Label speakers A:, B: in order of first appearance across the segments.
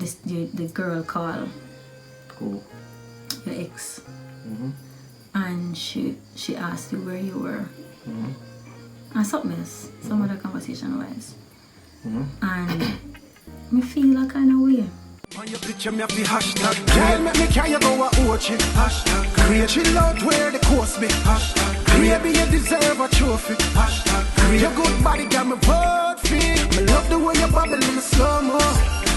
A: the girl called
B: Cool.
A: your ex, and she asked you where you were, and something else, some other conversation wise, and me feel a kind of way.
C: On your picture, me have the hashtag. Girl, make me carry you go a watch it. Hashtag. Create chill out where the coast be. Hashtag. Baby, you deserve a trophy. Hashtag. Your good body got me vote for. Me love the way you bubble in the slow mo.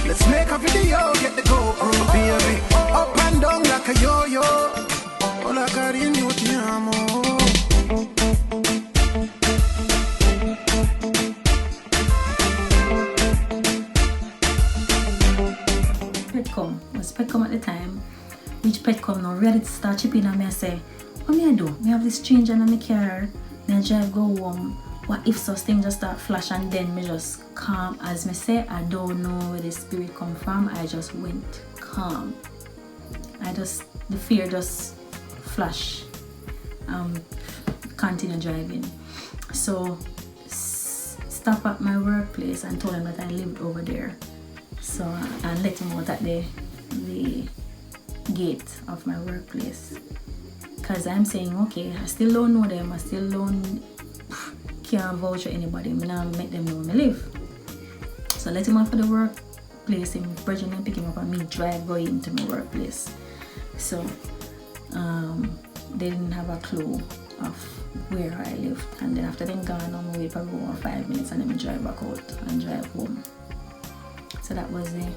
C: Let's make a video, get the GoPro, baby. Up and down like a yo-yo. Hola, cariño, te amo.
A: Petcom at the time, which Petcom now ready to start chipping and me I say, what me I do? Me have this stranger in my car, me I drive go home. What if such thing just start flash and then me just calm? As me say, I don't know where the spirit come from, I just went calm. The fear just flash. Continue driving. So stop at my workplace and told him that I lived over there. So and let him out at the gate of my workplace, because I'm saying, okay, I still don't know them, I still can't vouch for anybody, I now make them know where I live. So let him out for the workplace, him bridging and pick him up and me drive going into my workplace. So they didn't have a clue of where I lived, and then after them gone, I'm away for about 5 minutes and then we drive back out and drive home. So that was the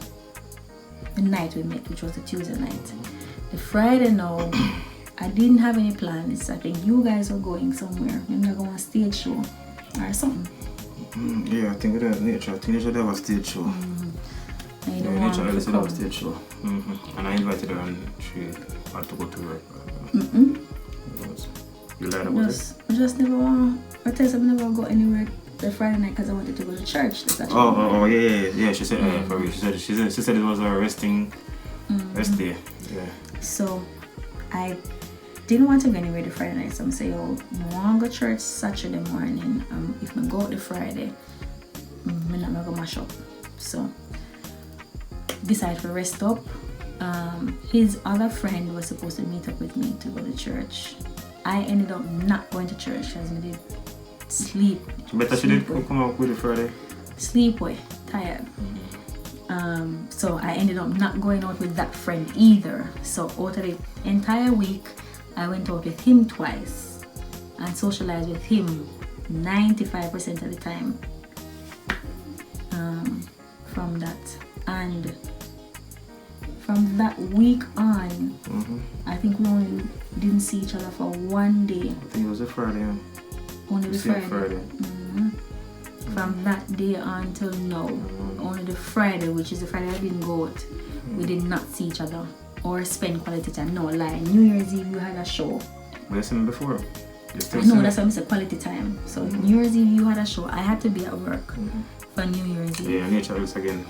A: night we met, which was the Tuesday night. The Friday now, I didn't have any plans. I think you guys were going somewhere. Maybe you're going to a stage show or something.
B: Yeah, I think it nature. I think nature have a stage show.
A: Yeah,
B: nature always have a stage show. And I invited her and she had to go to work. You lied about it?
A: I just never want. I tell you, I never go anywhere the Friday night because I wanted to go to church.
B: Yeah. She said, for real. She said it was a rest day. Yeah.
A: So I didn't want to go anywhere the Friday night. So I'm saying, I want to go to church Saturday morning. If I go out the Friday, I'm not going to mash up. So decided to rest up. His other friend was supposed to meet up with me to go to church. I ended up not going to church because I did sleep.
B: Better she did come out with it Friday.
A: Sleep way, tired. So I ended up not going out with that friend either. So out of the entire week, I went out with him twice and socialized with him 95% of the time. From that, and from that week on, I think we only didn't see each other for 1 day.
B: I think it was a Friday.
A: Only the Friday. From that day on till now, only the Friday, which is the Friday I didn't go out, we did not see each other or spend quality time. No lie. New Year's Eve you had a show.
B: But you seen me before.
A: No, that's why I said quality time. So New Year's Eve you had a show. I had to be at work for New Year's Eve.
B: Yeah, nature looks again.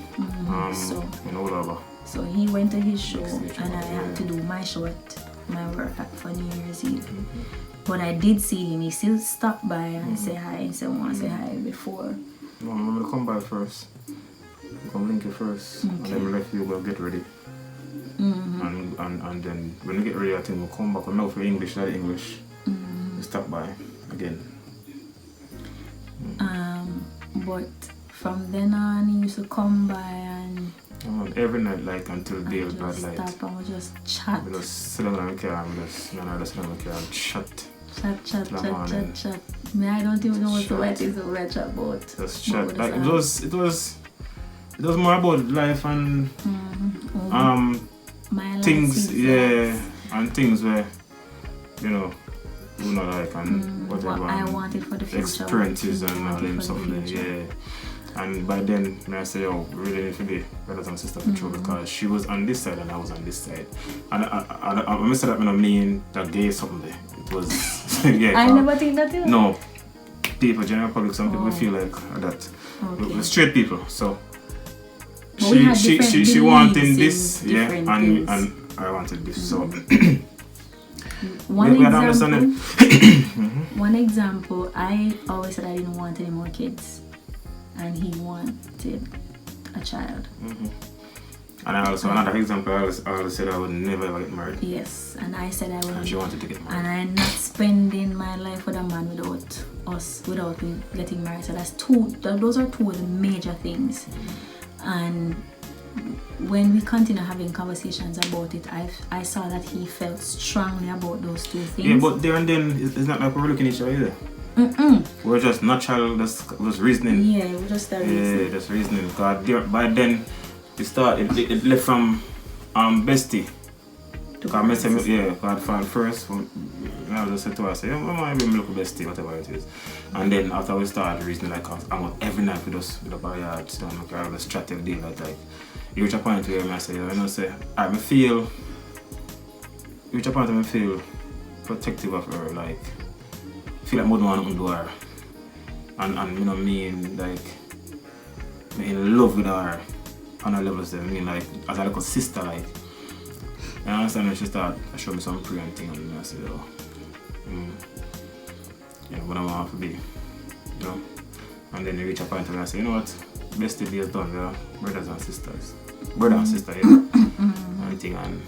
A: So he went to his show and I had to do my show at my work for New Year's Eve. But I did see him. He still stopped by and say hi. He said, I want to say hi before.
B: No, I'm going to come by first. Come link you first. Okay. And then let you go get ready. And then when you get ready, I think we'll come back. Now for English, not English. We stop by again.
A: But from then on, he used to come by and
B: every night, like until the day was bad light.
A: Stop and we just chat.
B: We just sit down on the car and just sit on the car and chat.
A: Chat. I don't even know what the right things to chat about.
B: Just chat. Like it was more about life and
A: my
B: things, and things where we not like and whatever.
A: What I wanted for the future.
B: Experiences and all them something, yeah. And by then, I say, we really need to be brothers and sisters for sure, because she was on this side and I was on this side. And I say that when I mean that gay something there. It was,
A: I never think that too.
B: No, people, general public, some people feel like that.
A: Okay.
B: We're straight people, so she wanted this, and I wanted this, so.
A: One example, I always said I didn't want any more kids. And he wanted a child.
B: And also another example, I always said I would never ever get married.
A: Yes, and I said I would.
B: And she wanted to get married.
A: And I'm not spending my life with a man without me getting married. So those are two of the major things. And when we continue having conversations about it, I saw that he felt strongly about those two things.
B: Yeah, but there and then it's not like we're looking at each other either. We're just natural, just reasoning.
A: Yeah, we just started reasoning.
B: Yeah, just reasoning. Because by then it left from bestie. Because God found first. I just said to her, I said, Mama, we look bestie, whatever it is. And then after we started reasoning, like I'm out every night with us with the backyard, so I'm like a strategic deal that like you reach a point where I say, I feel protective of her, like feel like more than one to her. And you know what I mean, like I'm in love with her on a level. I mean, like as a little sister, like. I understand when she started showing me some prayer and thing, and I said, what I want to be, you know. And then you reach a point where I say, you know what, best day is done, yeah, brothers and sisters, and thing, and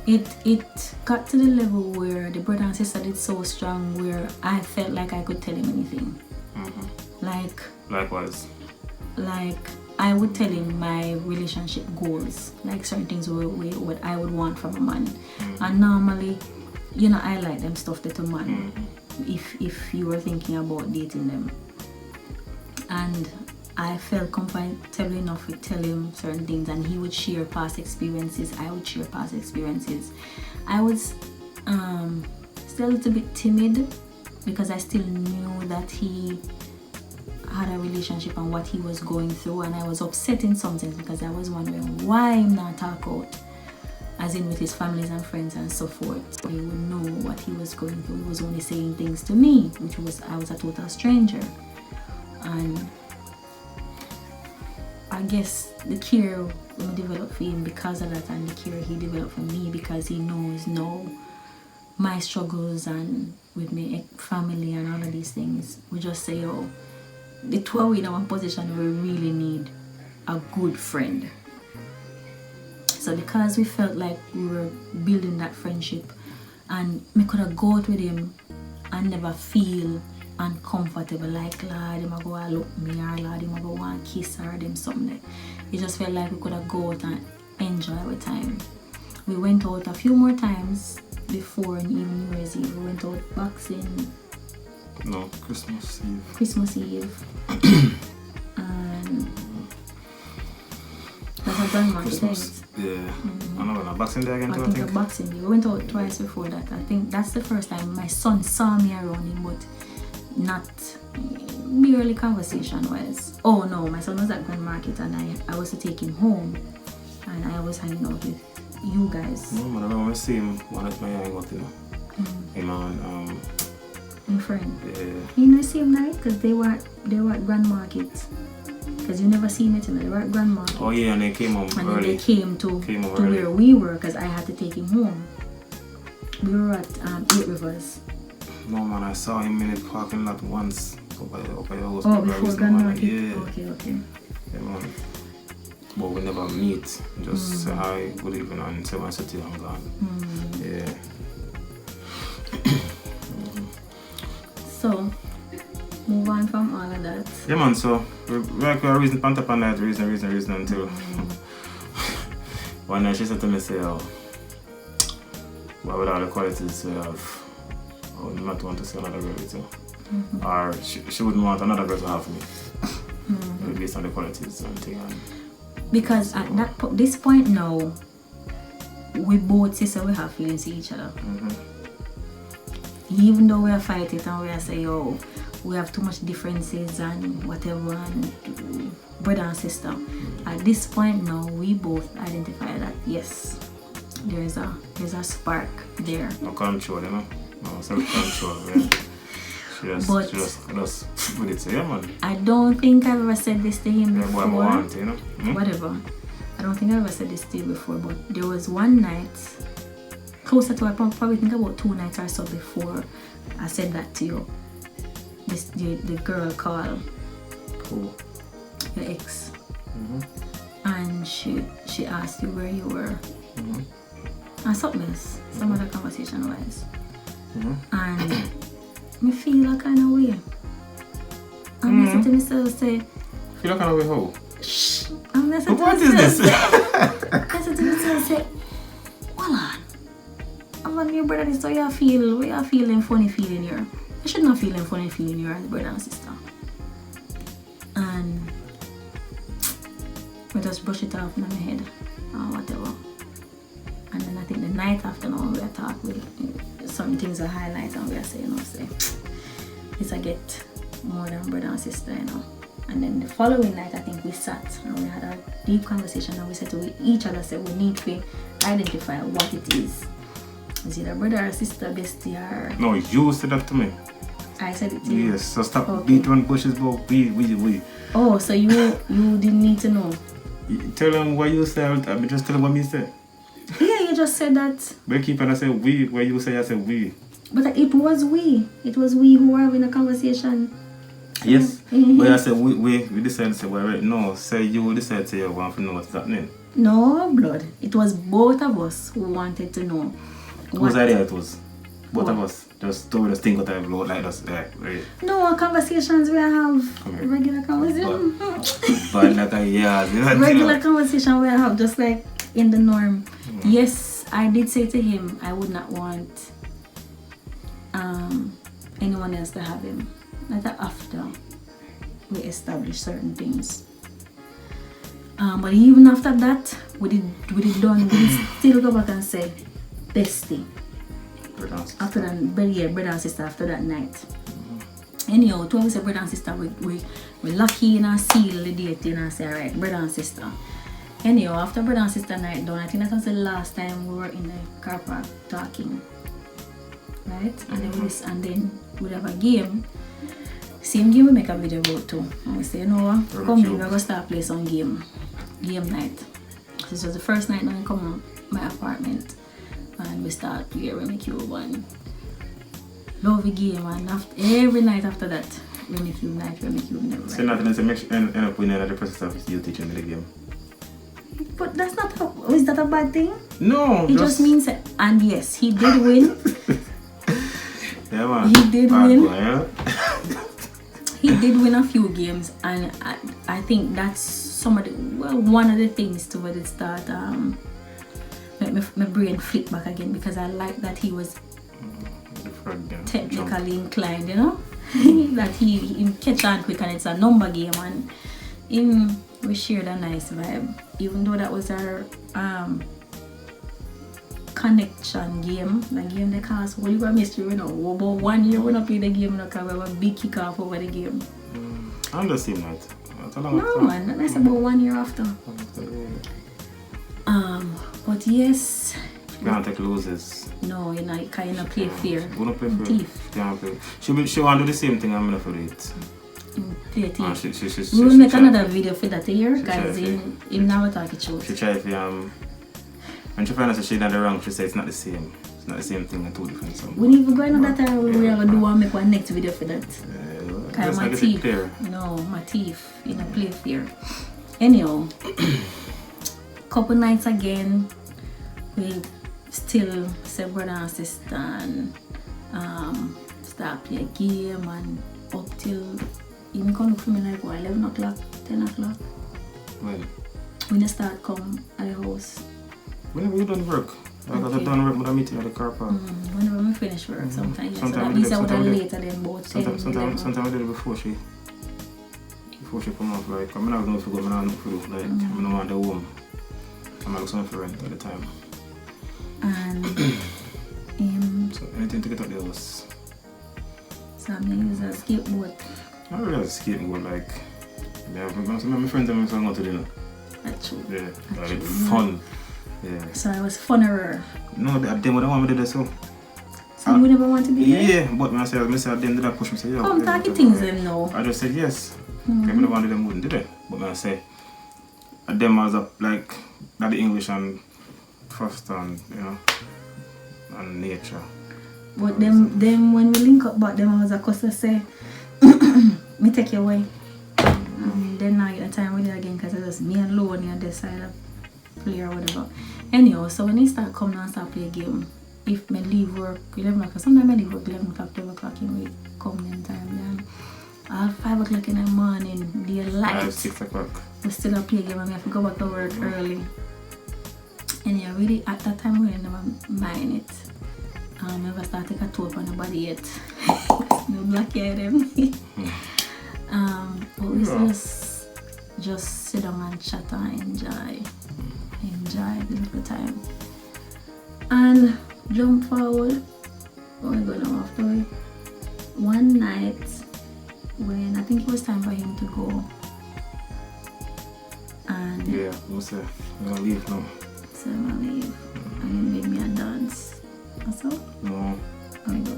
A: it got to the level where the brother and sister did so strong where I felt like I could tell him anything.
B: Likewise.
A: Like I would tell him my relationship goals, like certain things what I would want from a man. And normally, you know, I like them stuff that a man, if you were thinking about dating them. And I felt comfortable enough to tell him certain things, and he would share past experiences, I would share past experiences. I was still a little bit timid because I still knew that he had a relationship and what he was going through, and I was upset in some sense because I was wondering why I'm not talk out, as in with his families and friends and so forth. So he would know what he was going through. He was only saying things to me, I was a total stranger. And I guess the care we developed for him because of that, and the care he developed for me because he knows now my struggles and with my family and all of these things. We just say, the two are in our position where we really need a good friend. So because we felt like we were building that friendship, and we could have go out with him and never feel uncomfortable, like lad, him a go and look me, or lad, him a go and kiss her, them something. It just felt like we could have go out and enjoy our time. We went out a few more times before, and even New Year's Eve. We went out boxing.
B: No, Christmas Eve.
A: Christmas Eve. And that's a grandma.
B: Christmas. Yeah. I know, Boxing Day again too, I think.
A: Boxing Day. We went out twice before that. I think that's the first time my son saw me around him, but not merely conversation-wise. Oh no, my son was at Grand Market and I was to take him home, and I was hanging out with you guys.
B: No, man, I remember see him one at my hang out, you know. Him and
A: my friend.
B: Yeah.
A: You know, same night because they were at Grand Market. Because you never see me, they were at Grand Market.
B: Oh yeah, and they came home
A: and
B: early.
A: And they came to where we were because I had to take him home. We were at 8 Rivers.
B: No man, I saw him in the parking lot once up by your house.
A: Oh, before Grand Market?
B: Yeah.
A: Okay.
B: Yeah, man. But we never meet. Just say hi, good evening, and say my city I'm gone. Yeah.
A: So, move on from all of that.
B: Yeah man, so we're reason pant up on that, reason until one night she said to me, say, what with all the qualities we have, I would not want to see another girl with you. Or she wouldn't want another girl to have me. Based on the qualities and thing.
A: Because at this point now, we both say we have feelings for each other. Even though we are fighting and we are saying, we have too much differences and whatever, and brother and sister. At this point now, we both identify that yes, there's a spark there.
B: No control, you know? No self-control, yeah. She just put it to, yeah man.
A: I don't think I've ever said this to him before.
B: Yeah, boy, I want, you know?
A: Whatever. I don't think I've ever said this to you before, but there was one night, closer to, I probably think about 2 nights or so before I said that to you. The girl called
B: Cool.
A: your ex. and she asked you where you were.
B: Mm-hmm.
A: And something else, some other conversation wise.
B: Mm-hmm.
A: And me feel a kind of way. And I said to myself, say,
B: Feel like kind of way how?
A: shh. And I said to
B: What is
A: myself,
B: this?
A: I said to myself, say, hold on. I'm on your brother and sister, you feel, we are feeling funny feeling here. I should not feeling funny feeling here as brother and sister. And we just brush it off in my head or whatever. And then I think the night after now we are talk with some things are highlight and we are saying, say, it's a get more than brother and sister, you know. And then the following night I think we sat and we had a deep conversation and we said to each other, say we need to identify what it is. Is it a brother or sister, bestie or...
B: No, you said that to me.
A: I said it to you?
B: Yes, so stop
A: Okay.
B: beating on bushes about we.
A: Oh, so you didn't need to know?
B: Tell them what you said, I just tell them what me say.
A: Yeah, you just said that.
B: But keep on I say we, where you say I say we.
A: But it was we. It was we who were having a conversation.
B: Yes,
A: Mm-hmm.
B: but I said we decided to say, well, right, no, say you decided to say you want to know what's happening.
A: No, blood. It was both of us who wanted to know.
B: Whose idea it was? Both of us. Just don't just think what I blow like us. Right.
A: No, conversations we have.
B: Come here.
A: Regular conversation.
B: But like a yeah.
A: Regular conversation we have, just like in the norm. Yes, I did say to him I would not want anyone else to have him. Not after we establish certain things. But even after that, we did still go back and say bestie. After that, brother and sister after that night. Anyhow, to we say brother and sister, we lucky in and seal the dating and say, alright, brother and sister. Anyhow, after brother and sister night done, I think that was the last time we were in the car park talking. Right? And then we'd have a game. Same game we make a video about too. And we say, you know what, come in, we're going to start play some game night. This was the first night when we come to my apartment. And we start playing Remy Cube and love the game. And every night after that, Remy Cube night, never.
B: So nothing else makes end up winning at the process of you teaching the game.
A: But that's not is that a bad thing?
B: No.
A: It just means that, and yes, he did win.
B: Yeah, man.
A: He did win.
B: Boy, yeah?
A: He did win a few games, and I think that's one of the things to where it start make my brain flip back again, because I like that he was technically inclined, you know. That he catch on quick and it's a number game, and we shared a nice vibe, even though that was our connection game. The game they call us Holy Mystery, you know. About 1 year we not play the game, because we have a big kick off over the game.
B: I'm the same night.
A: No man, that's about 1 year after. But yes.
B: You can't take losses.
A: No, you know, you can't play fair.
B: We don't play fair.
A: Thief.
B: Can't play. She want to do the same thing I'm gonna do it.
A: Play thief.
B: She
A: We will make another video for that here, because
B: him
A: never talk it truth.
B: She tried to when she finds out she's not wrong, she says it's not the same. It's not the same thing, two different songs.
A: We need to go into that time we are going to do and make one next video for that.
B: Because
A: my teeth. No, my teeth in a play fair. Anyhow, couple nights again, we still say brother and sister and start play a game, and up till even come look for me like 11 o'clock, 10 o'clock. When you start come at the house.
B: Whenever you done work. I got done work with a meeting at the car park.
A: Whenever we finish work, sometimes. So at least I would have later than about 10,
B: Sometimes I did it before she come off. Like, I'm not going to go, I'm not going to like, I'm not want the home. I'm not looking for rent at the time.
A: And
B: so anything to get out the house.
A: So I'm going to use a skateboard.
B: Not really a skateboard, like, yeah, my friends and my son go to dinner.
A: That's true.
B: Yeah, that's fun. Yeah.
A: So I was funnerer.
B: No, them would want me to do that, so.
A: So you would never want to be there?
B: Yeah, but I said them did that push me, say, yo.
A: Come talking things them now.
B: I just said yes. Okay, but the one of them wouldn't do that. But I say, them was up like, that the English and first and, you know, and nature.
A: But them when we link up, but them I was a customer say, me take you away. then I get a time with it again because it's just me alone and decide to play or whatever. Anyhow, so when he start coming and start play a game, if me leave work 11 o'clock, sometimes I leave work 11 o'clock, 12 o'clock, and we come in time then. At 5 o'clock in the morning, daylight.
B: 6 o'clock.
A: We still a play game and we have to go back to work early. And yeah, really at that time we never mind it. Never start to take a toll upon nobody yet. No black hair them. But we just sit down and chat and enjoy the little time. And jump forward. What we go now after we? One night when I think it was time for him to go. And
B: yeah, we'll say I'm gonna leave now.
A: So I'm gonna leave. And he made me a dance. That's all?
B: No.
A: I go.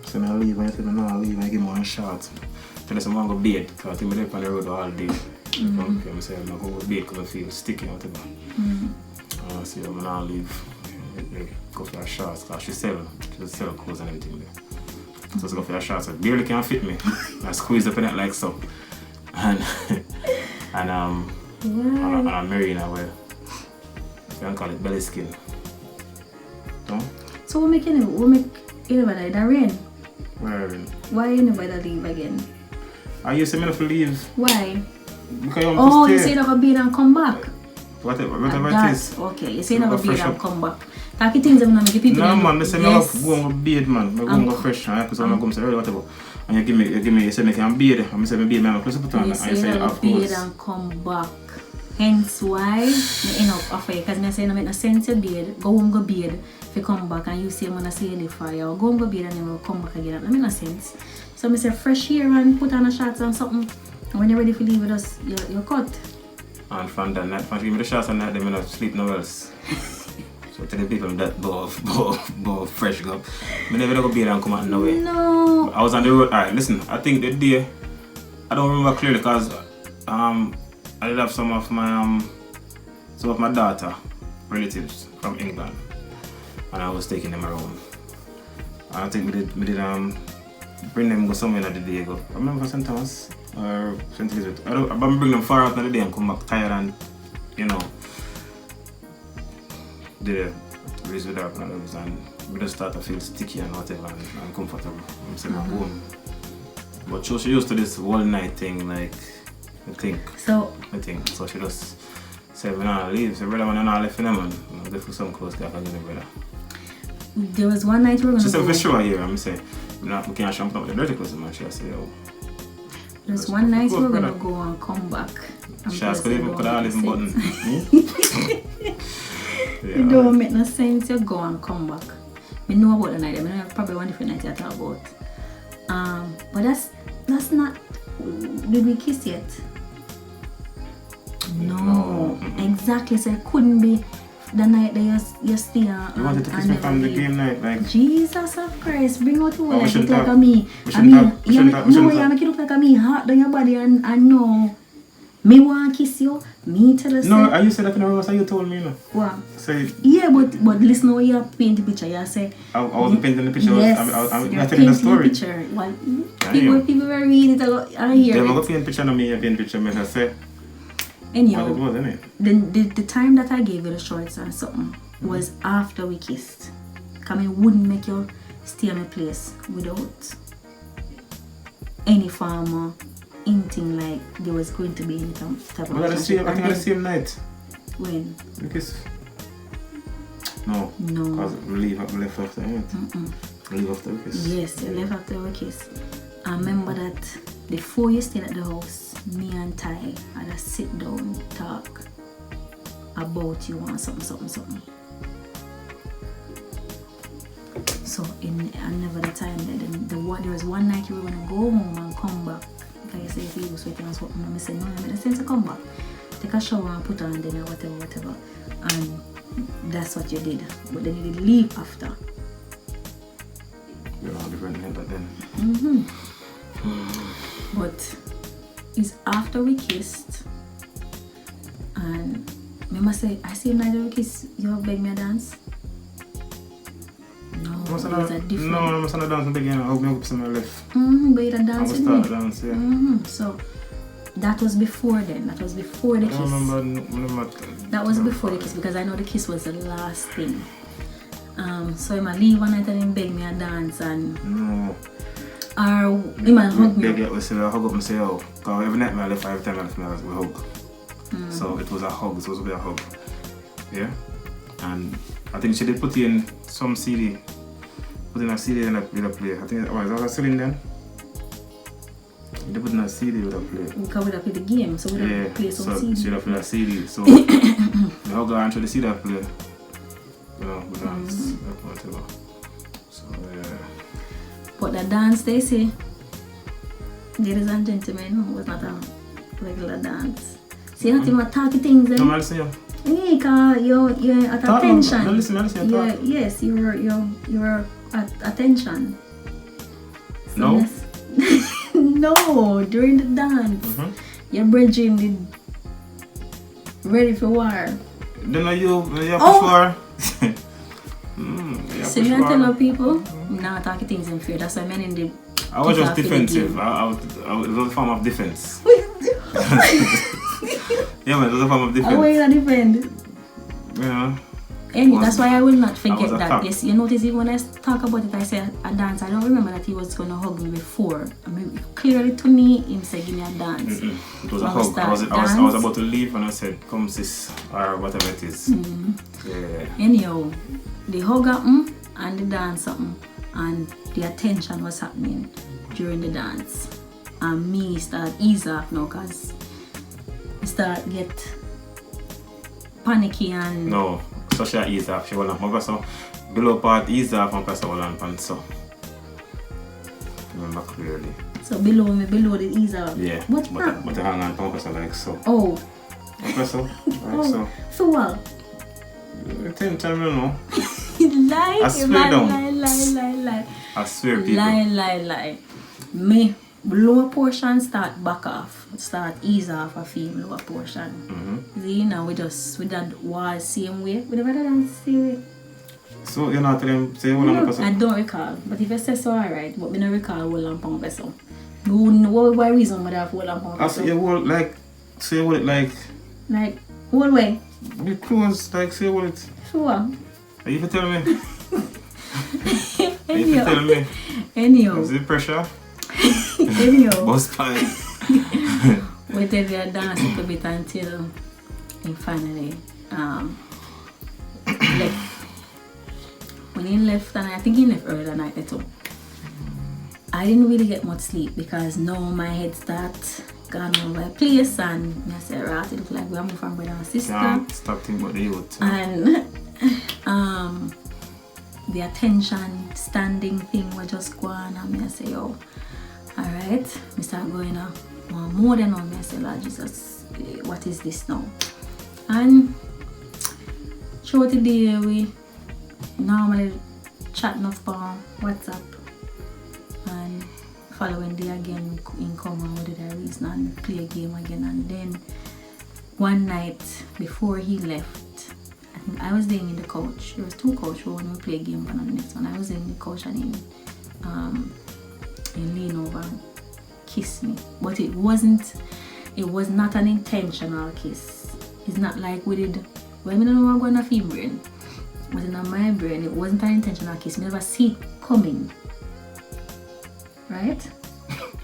B: So I leave, I said no, I leave, I give him one shot. Tell us I'm gonna go bed, because I think we're on the road all day. I'm saying I'm gonna go to bed because I feel sticky or whatever. So I'm gonna leave, go for a shot, because she sell clothes and everything there. So I go for a shot, so it barely can fit me. I squeeze up in it like so. And I'm marrying her well. You can call it belly skin. No?
A: So what make you never die? That rain?
B: Where rain?
A: Why you never leave again?
B: I used to to leave.
A: Why?
B: Because you want to
A: you
B: stay.
A: say you never beat and come back?
B: Whatever it is.
A: Okay, you say you never beat and come back. Talk things I'm not make people.
B: No man, I say yes. I go and beard man. I go and go fresh and I put on my gums or whatever. And you give me you say I can beard. I say I beard man close put on and
A: you say you never beat and come back. Hence why I end up after you, because I say no make no sense to beard, go home go beard, if you come back and you say I'm gonna say you live fire, or go home go beard and then we'll come back again. That make no sense. So I say fresh hair and put on a shots and something, and when you're ready to leave with us, you're cut.
B: And from that night, from give me the shots and night, they may not sleep nowhere else. So tell the people that bow fresh go. I never go beard and come out nowhere.
A: No.
B: I was on the road. Alright, listen, I think the day, I don't remember clearly because I did have some of my daughter relatives from England, and I was taking them around. And I think we did bring them go somewhere in the day ago. I remember St. Thomas or St. Elizabeth. I bring them far out in the day and come back tired and did a race with her and we just start to feel sticky and whatever and uncomfortable. I'm saying I'm home. But she used to this whole night thing like. I think. So she just said, when I leave, so brother, when I'm not left in them, man, I'll go for some clothes, I can give me brother.
A: There was one night we were going to go.
B: She said, for sure, here, I'm saying, we can't shampoo up the dirty clothes, man. She said, oh.
A: There was one night we were going to go and come back.
B: She could have even button.
A: It don't make no sense, you go and come back. We know about the night, I mean, probably one different night you talk about. But that's not, did we kiss yet? No, exactly. So it couldn't be the night that you stay.
B: You wanted to kiss me from the game night, like
A: Jesus of Christ, bring out your like look like me. You make it look like me hot down your body and no. Me want to kiss you. Me tell us.
B: No, you said that in the room, so you told me, you know.
A: What?
B: Say.
A: Yeah, but listen how you paint the picture. You say.
B: I wasn't painting the picture.
A: Yes,
B: I'm telling the story.
A: The picture. Well, people were reading it a lot. I hear it.
B: They were paint picture on me. I paint picture. Me say.
A: Anyhow,
B: well, it was, innit?
A: The time that I gave you the shorts and something was after we kissed. Because I wouldn't make you stay at my place without any farmer hinting like there was going to be any type of relationship.
B: I think the same night.
A: When?
B: We kissed. No. Because we left after it. We left after we kissed.
A: Yes, you left after we kissed. I remember that before you stayed at the house, me and Ty had a sit down talk about you and something. So another time there was one night you were gonna go home and come back. Because you say if you was sweating and something, and I said no, I made a sense to come back. Take a shower and put on then or whatever. And that's what you did. But then you did leave after.
B: You're all different head back then.
A: But it's after we kissed, and remember say, I see night we kiss, you beg me a dance? No, it was a different.
B: No, I must not dance again. I hope me up somewhere left.
A: But you dance with me.
B: Dance, yeah.
A: So that was before then. That was before the kiss.
B: I remember.
A: That was before the kiss because I know the kiss was the last thing. So I leave one night and him beg me a dance and
B: No.
A: or he might hug me.
B: They get we say I hug up and say oh, cause every night I left, every time I left me we hug. So it was a hug. It was supposed to be a hug. Yeah. And I think she did put in some CD. Put in a CD and with a play. I think is that a ceiling then? They put in a CD with a play.
A: Because we play the game, so we don't play some CD.
B: She play a CD. So the hug her until the CD play. You know, we dance, whatever. So yeah.
A: But the dance they say, ladies and gentlemen, was not a regular dance. See, not even talking things.
B: No, I listen you.
A: Yeah, because you're at attention.
B: No, listen, talk.
A: Yes, you're at attention. So
B: No?
A: No, during the dance, your brethren did ready for war.
B: Then are you push war?
A: So you tell other people, not talking things in fear. That's why men in the.
B: I was just defensive. It was a form of defense. Yeah, man, it was a form of defense.
A: How are you gonna defend?
B: Yeah.
A: Anyway, that's why I will not forget that.
B: Fact.
A: Yes, you notice even when I talk about it, I say a dance. I don't remember that he was gonna hug me before. I mean, clearly to me, him said, "Give me a dance."
B: It was a hug. I was about to leave and I said, "Come, sis," or whatever it is. Yeah.
A: Anyhow, the hug happened and the dance happened, and the attention was happening during the dance. And me start ease off now, cause I start get panicky and.
B: No. So she ease off, she will not move so below part ease off and press all on pants so. Remember clearly.
A: So below the ease off?
B: Yeah.
A: But
B: I hang on to press like so.
A: Oh.
B: Press so. Like so.
A: So what?
B: 10 times you know.
A: Lie.
B: I swear down.
A: Lie.
B: I swear people.
A: Lie. Me lower portion start back off. Start ease off a film lower portion. See now we that wall same way. We never done same way.
B: So you're not telling say hold on person?
A: I don't recall. But if I say so alright, but I don't recall hold on pong person. What reason would I have hold on pong person?
B: I say hold like say hold it like
A: what way?
B: Be close like say hold it.
A: Sure.
B: Are you tell me? Are you tell me?
A: Anyhow.
B: Is it pressure?
A: Anyhow.
B: Boss pie.
A: We did the dance a little bit until he finally left. When he left, and I think he left early that night too. I didn't really get much sleep because now my head starts going over my place and I said, right, it looks like we're moving from brother and sister.
B: Can't stop thinking about the youth.
A: And the attention standing thing was just going on. I say, yo, alright, I start going on more than on me. I say, Lord Jesus, what is this now? And throughout the day we normally chat enough on WhatsApp, and following day again in common with the reason and play a game again. And then one night before he left, I think I was laying in the couch. There was two couches, one we play a game and on the next one I was in the couch and he leaned over and kissed me. But it was not an intentional kiss. It's not like we did. Well, I don't know what I'm going to feel brain. But in my brain, it wasn't an intentional kiss. I never see it coming. Right?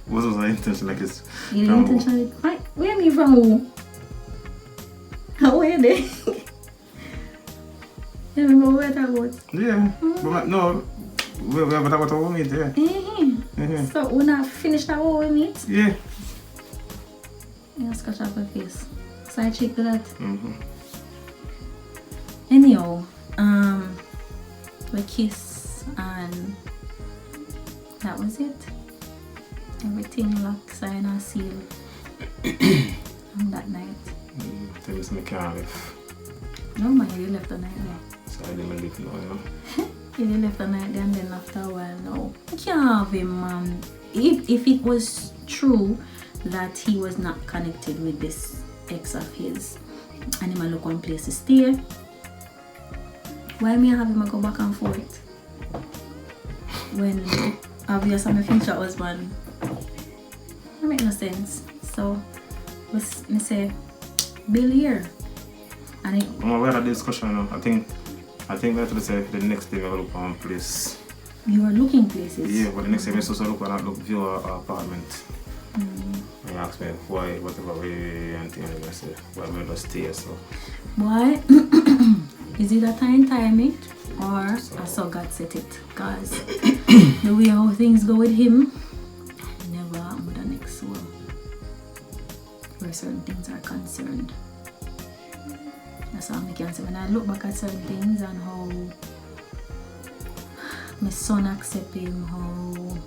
B: What was an intentional kiss?
A: You didn't intentionally. Where are you from? Who? How are you there? You remember what I was?
B: Yeah. But no. We have talked about our meet, yeah.
A: So when I finished that what we meet?
B: Yeah.
A: Yeah, scratch up my face. So I checked that. Anyhow, we kiss and that was it. Everything locked, sign and seal on that night.
B: Tell me something can't live.
A: No man, you left the night there.
B: So I didn't live now, you know.
A: You left the night there and then after a while now. I can't have him, man. If it was true that he was not connected with this ex of his and him look one place to stay, why me have him go back and forth? When obviously I'm a future husband. That make no sense. So me say, Bill here. And it,
B: we had a discussion, you know. I think we have to say the next day we will look on place.
A: you are looking places.
B: Yeah, but the next day we also look at view our apartment. And ask me why, whatever way and things, and I say, why we just stay, so.
A: Why? Is it a timing or I saw God set it? Because the way how things go with him, never happen with the next soul. Where certain things are concerned. That's all I can say. When I look back at certain things and how my son accept him, how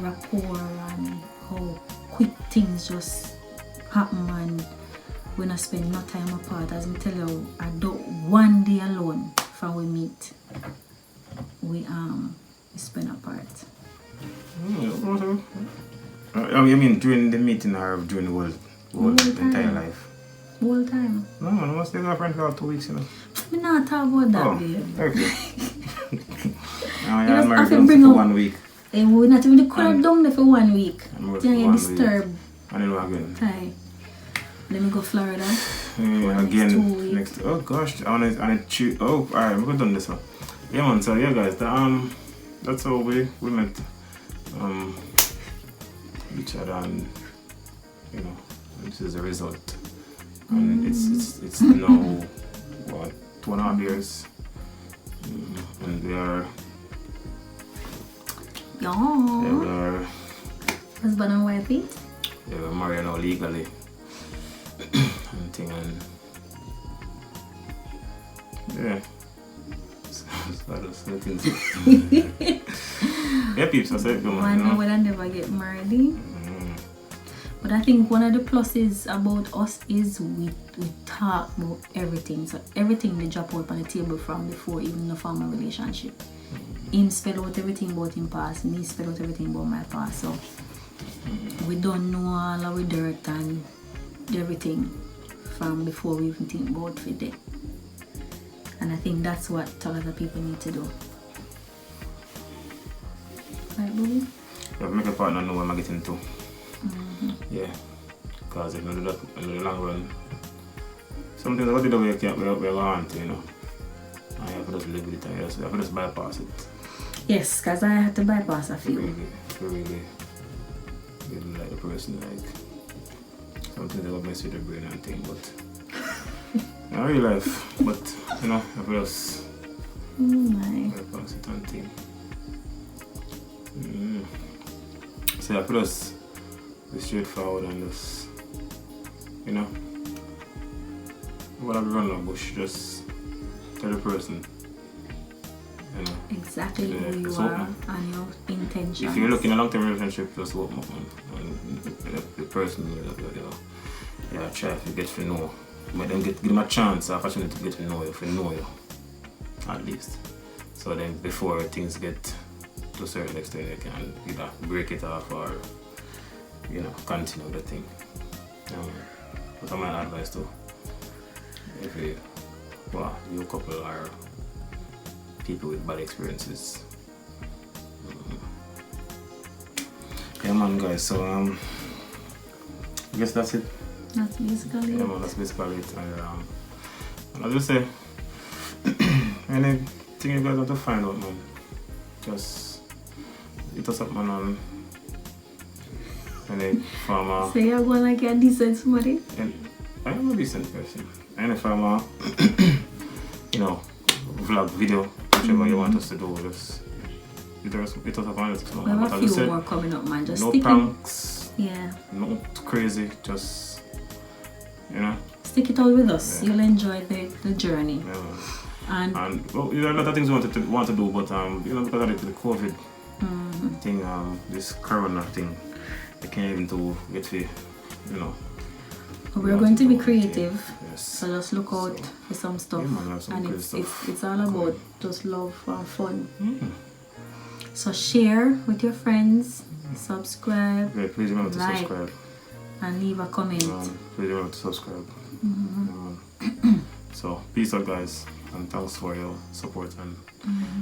A: rapport and how quick things just happen, and when I spend no time apart, as I tell you, I do one day alone from we meet, we spend apart.
B: I mean during the meeting or during the whole entire life?
A: Whole time.
B: No, I must take a friend for 2 weeks, you know.
A: We not talk about that, babe.
B: Okay.
A: You
B: I'm
A: just
B: married
A: have to
B: them
A: bring
B: for
A: up-
B: 1 week.
A: And we not even could have done there for 1 week.
B: I'm
A: Then you
B: one
A: disturb.
B: week. And then again.
A: Hi. Let me go Florida.
B: Yeah,
A: next 2
B: again
A: weeks.
B: next. Oh gosh, oh, alright, we're done this one. Yeah, man. So yeah, guys, that's how we met each other, and you know, this is the result. And it's now what 2.5 years, and we are
A: Husband and wifey.
B: we're married now legally. And thing, and yeah. So that's things. Yeah, peeps, I said go on, you know.
A: One will never get married. But I think one of the pluses about us is we talk about everything. So everything they drop out on the table from before even the formal relationship. Him spell out everything about him past, me spell out everything about my past. So we don't know all our dirt and everything from before we even think about it. And I think that's what a lot of people need to do. Right, Bobby?
B: You have to make a partner know what I'm getting to. Yeah, because if you do that in the long run, something about the way we're going to, you know, I have to just live with it, I have to just bypass it.
A: Yes, because I had to bypass a few.
B: Really like the person, like something that will mess with the brain and thing, but not real life, but you know, I have to just bypass it and thing. So I have to just be straightforward and just, you know, whatever run the bush, just tell the person, you know.
A: Exactly who you are and your intentions.
B: If you're looking at a long-term relationship, just open up and the person, you know, yeah, try to get to know. But then give them a chance, an opportunity to get to know you, at least. So then before things get to a certain extent, they can either break it off or, you know, continue the thing. That's my advice too. If you couple or people with bad experiences. Yeah, man, guys. So I guess that's it.
A: That's basically
B: Yeah, man, that's basically it. And I'll just say, anything you guys want to find out, man, just hit us up, man. Any farmer.
A: So you're going like a decent somebody?
B: I am a decent person. Any farmer, you know, vlog, video, whichever you want us to do, just hit us up on it.
A: We have a few more coming up, man. Just
B: no
A: stick
B: pranks.
A: Yeah.
B: No crazy, just, you know.
A: Stick it all with us. Yeah. You'll enjoy the journey.
B: Yeah. And well, you know, a lot of things we want to do, but you know, because of the COVID thing, this corona thing, I can't even get to, you know.
A: We're going to be creative,
B: yes.
A: So just look out for some stuff.
B: Yeah, man, some
A: and
B: stuff.
A: It's all about just love and fun. So share with your friends, subscribe,
B: yeah, please remember to subscribe.
A: And leave a comment.
B: Please remember to subscribe. So peace out, guys, and thanks for your support and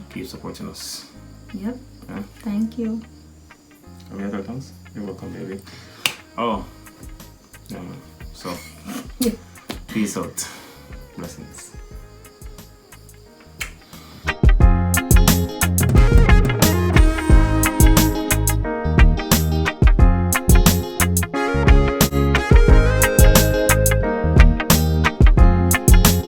B: keep supporting us.
A: Yep.
B: Yeah?
A: Thank you.
B: Any other thanks? You're welcome, baby. Oh, Yeah, man. So, peace out. Blessings.